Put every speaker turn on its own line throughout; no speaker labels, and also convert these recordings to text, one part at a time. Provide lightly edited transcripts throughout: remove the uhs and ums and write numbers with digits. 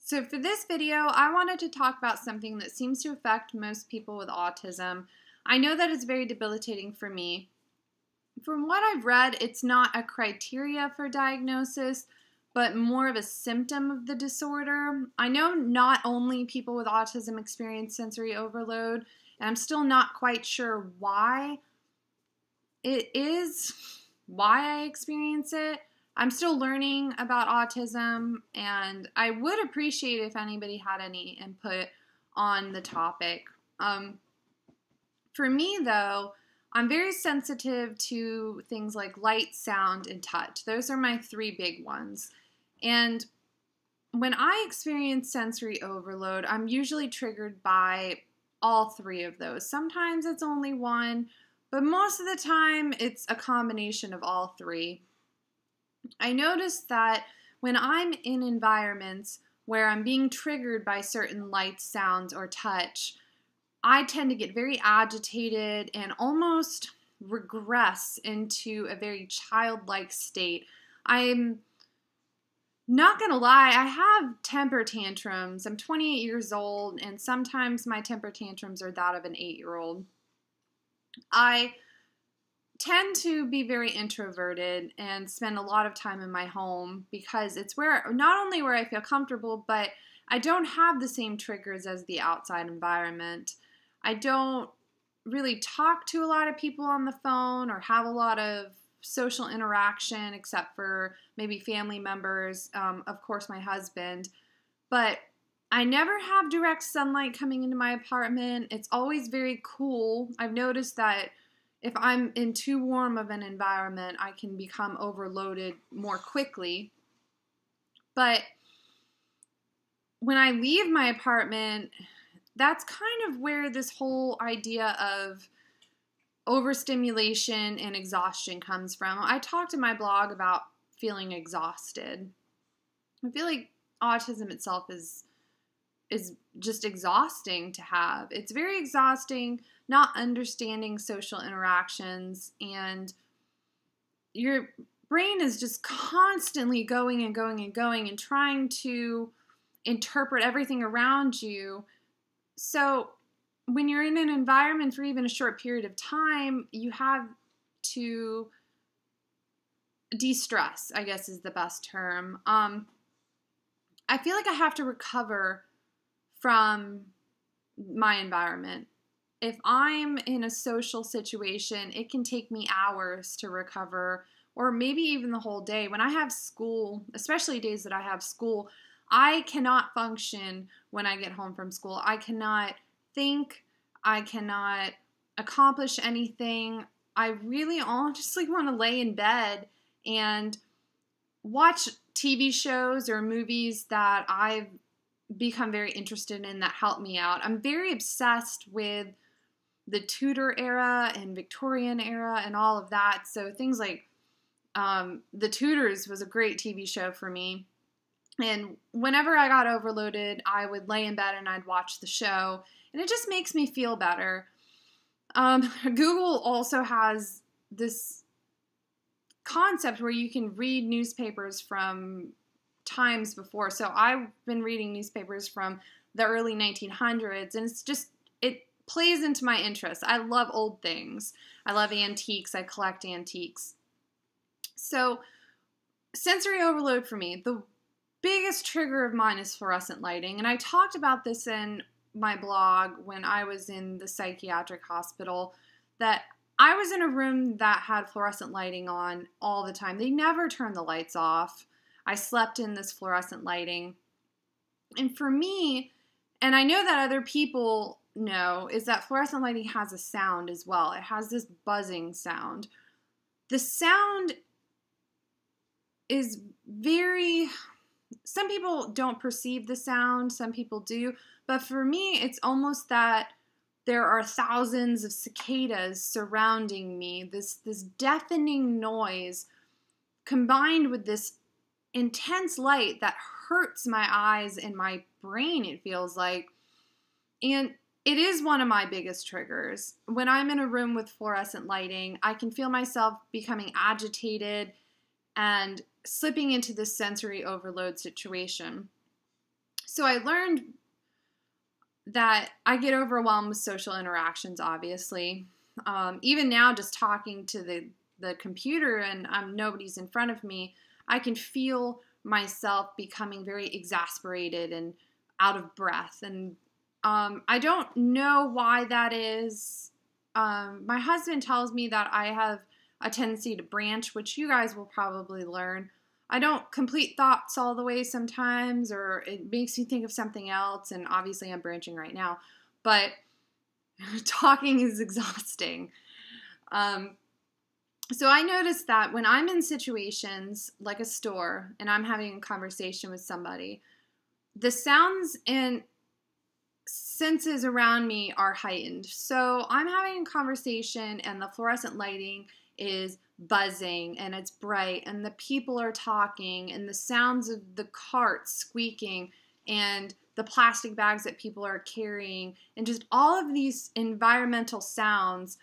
So for this video, I wanted to talk about something that seems to affect most people with autism. I know that it's very debilitating for me. From what I've read, it's not a criteria for diagnosis, but more of a symptom of the disorder. I know not only people with autism experience sensory overload, and I'm still not quite sure why I experience it. I'm still learning about autism, and I would appreciate if anybody had any input on the topic. For me, though, I'm very sensitive to things like light, sound, and touch. Those are my three big ones. And when I experience sensory overload, I'm usually triggered by all three of those. Sometimes it's only one, but most of the time it's a combination of all three. I notice that when I'm in environments where I'm being triggered by certain lights, sounds, or touch, I tend to get very agitated and almost regress into a very childlike state. I'm not gonna lie, I have temper tantrums. I'm 28 years old, and sometimes my temper tantrums are that of an 8-year-old. I tend to be very introverted and spend a lot of time in my home because it's where not only where I feel comfortable, but I don't have the same triggers as the outside environment. I don't really talk to a lot of people on the phone or have a lot of social interaction except for maybe family members, of course my husband, but I never have direct sunlight coming into my apartment. It's always very cool. I've noticed that if I'm in too warm of an environment, I can become overloaded more quickly. But when I leave my apartment, that's kind of where this whole idea of overstimulation and exhaustion comes from. I talked in my blog about feeling exhausted. I feel like autism itself is just exhausting to have. It's very exhausting not understanding social interactions, and your brain is just constantly going and going and going and trying to interpret everything around you. So when you're in an environment for even a short period of time, you have to de-stress, I guess is the best term. I feel like I have to recover from my environment. If I'm in a social situation, it can take me hours to recover, or maybe even the whole day. When I have school, especially days that I have school, I cannot function when I get home from school. I cannot think. I cannot accomplish anything. I really honestly want to lay in bed and watch TV shows or movies that I've become very interested in that help me out. I'm very obsessed with the Tudor era and Victorian era and all of that. So things like The Tudors was a great TV show for me. And whenever I got overloaded, I would lay in bed and I'd watch the show. And it just makes me feel better. Google also has this concept where you can read newspapers from times before. So I've been reading newspapers from the early 1900s, and it plays into my interests. I love old things. I love antiques. I collect antiques. So sensory overload for me, the biggest trigger of mine is fluorescent lighting. And I talked about this in my blog when I was in the psychiatric hospital, that I was in a room that had fluorescent lighting on all the time. They never turned the lights off. I slept in this fluorescent lighting. And for me, and I know that other people know, is that fluorescent lighting has a sound as well. It has this buzzing sound. The sound is very, some people don't perceive the sound, some people do, but for me, it's almost that there are thousands of cicadas surrounding me, this deafening noise combined with this intense light that hurts my eyes and my brain, it feels like. And it is one of my biggest triggers. When I'm in a room with fluorescent lighting, I can feel myself becoming agitated and slipping into this sensory overload situation. So I learned that I get overwhelmed with social interactions, obviously. Even now, just talking to the computer and nobody's in front of me, I can feel myself becoming very exasperated and out of breath. And I don't know why that is. My husband tells me that I have a tendency to branch, which you guys will probably learn. I don't complete thoughts all the way sometimes, or it makes me think of something else, and obviously I'm branching right now, but talking is exhausting. So I noticed that when I'm in situations like a store and I'm having a conversation with somebody, the sounds and senses around me are heightened. So I'm having a conversation and the fluorescent lighting is buzzing and it's bright and the people are talking and the sounds of the carts squeaking and the plastic bags that people are carrying and just all of these environmental sounds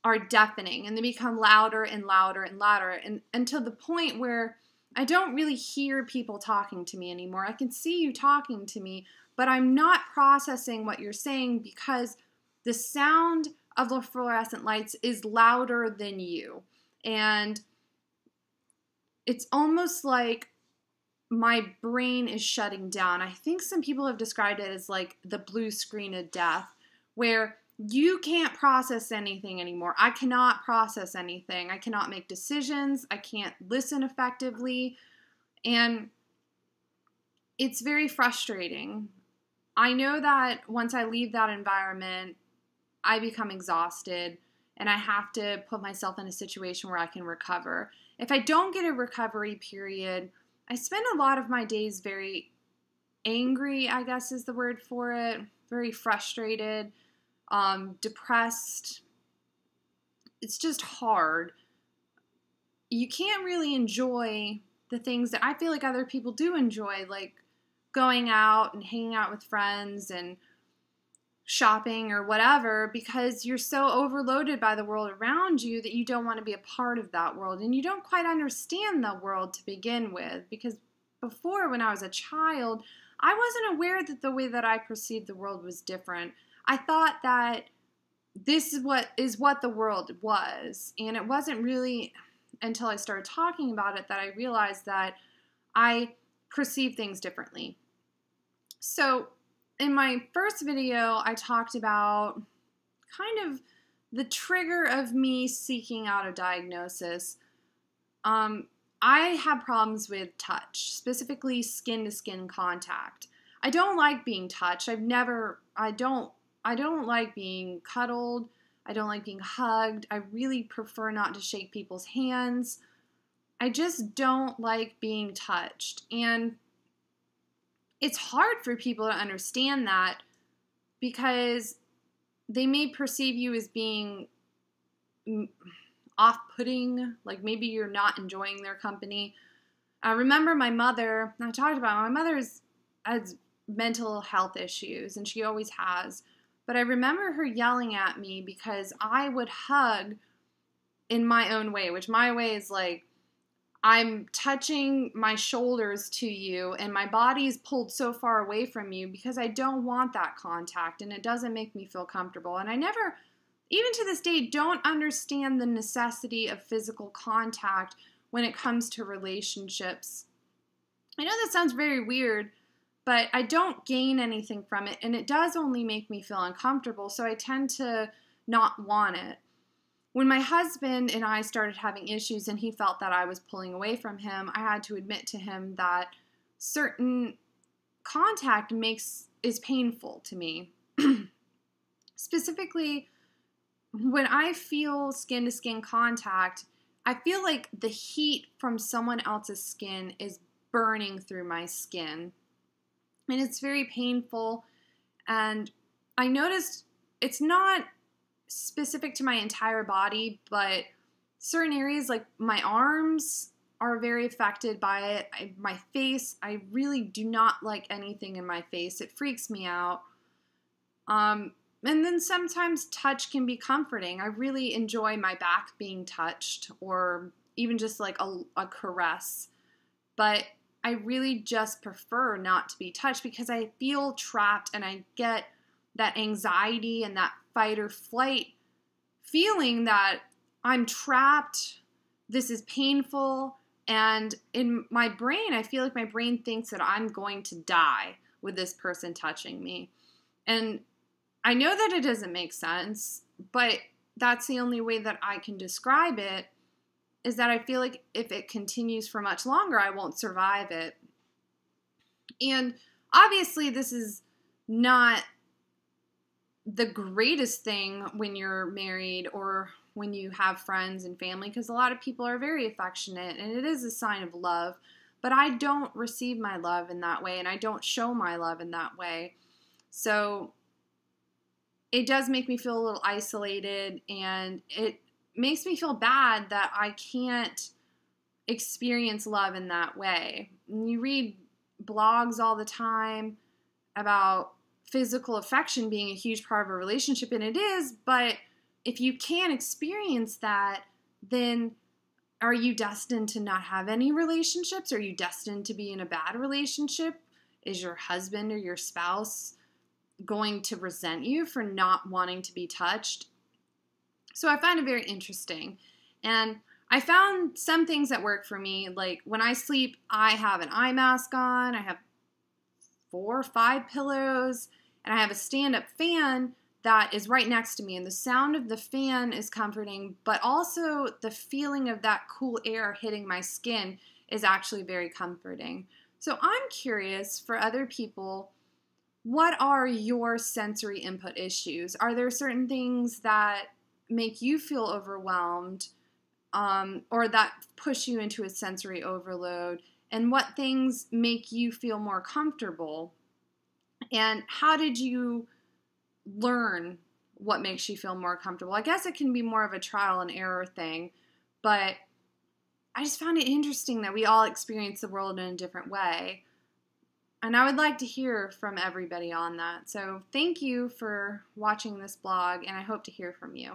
are deafening, and they become louder and louder and louder, and until the point where I don't really hear people talking to me anymore. I can see you talking to me, but I'm not processing what you're saying because the sound of the fluorescent lights is louder than you. And it's almost like my brain is shutting down. I think some people have described it as like the blue screen of death, where you can't process anything anymore. I cannot process anything. I cannot make decisions. I can't listen effectively. And it's very frustrating. I know that once I leave that environment, I become exhausted and I have to put myself in a situation where I can recover. If I don't get a recovery period, I spend a lot of my days very angry, I guess is the word for it, very frustrated, depressed. It's just hard. You can't really enjoy the things that I feel like other people do enjoy, like going out and hanging out with friends and shopping or whatever, because you're so overloaded by the world around you that you don't want to be a part of that world, and you don't quite understand the world to begin with, because before, when I was a child, I wasn't aware that the way that I perceived the world was different. I thought that this is what the world was, and it wasn't really until I started talking about it that I realized that I perceive things differently. So in my first video, I talked about kind of the trigger of me seeking out a diagnosis. I have problems with touch, specifically skin-to-skin contact. I don't like being touched. I don't like being cuddled. I don't like being hugged. I really prefer not to shake people's hands. I just don't like being touched. And it's hard for people to understand that because they may perceive you as being off-putting, like maybe you're not enjoying their company. I remember my mother, and I talked about my mother has mental health issues, and she always has. But I remember her yelling at me because I would hug in my own way, which my way is like, I'm touching my shoulders to you and my body is pulled so far away from you because I don't want that contact and it doesn't make me feel comfortable. And I never, even to this day, don't understand the necessity of physical contact when it comes to relationships. I know that sounds very weird, but I don't gain anything from it, and it does only make me feel uncomfortable, so I tend to not want it. When my husband and I started having issues and he felt that I was pulling away from him, I had to admit to him that certain contact is painful to me. Specifically, when I feel skin-to-skin contact, I feel like the heat from someone else's skin is burning through my skin. And it's very painful. And I noticed it's not specific to my entire body, but certain areas like my arms are very affected by it. My face, I really do not like anything in my face. It freaks me out. And then sometimes touch can be comforting. I really enjoy my back being touched or even just like a caress. But I really just prefer not to be touched because I feel trapped and I get that anxiety and that fight or flight feeling that I'm trapped, this is painful, and in my brain, I feel like my brain thinks that I'm going to die with this person touching me. And I know that it doesn't make sense, but that's the only way that I can describe it, is that I feel like if it continues for much longer, I won't survive it. And obviously, this is not the greatest thing when you're married or when you have friends and family, because a lot of people are very affectionate and it is a sign of love, but I don't receive my love in that way and I don't show my love in that way. So it does make me feel a little isolated, and it makes me feel bad that I can't experience love in that way. And you read blogs all the time about physical affection being a huge part of a relationship, and it is, but if you can't experience that, then are you destined to not have any relationships? Are you destined to be in a bad relationship? Is your husband or your spouse going to resent you for not wanting to be touched? So I find it very interesting. And I found some things that work for me. Like when I sleep, I have an eye mask on. I have 4 or 5 pillows, and I have a stand-up fan that is right next to me. And the sound of the fan is comforting, but also the feeling of that cool air hitting my skin is actually very comforting. So I'm curious, for other people, what are your sensory input issues? Are there certain things that make you feel overwhelmed, or that push you into a sensory overload? And what things make you feel more comfortable? And how did you learn what makes you feel more comfortable? I guess it can be more of a trial and error thing, but I just found it interesting that we all experience the world in a different way. And I would like to hear from everybody on that. So thank you for watching this blog, and I hope to hear from you.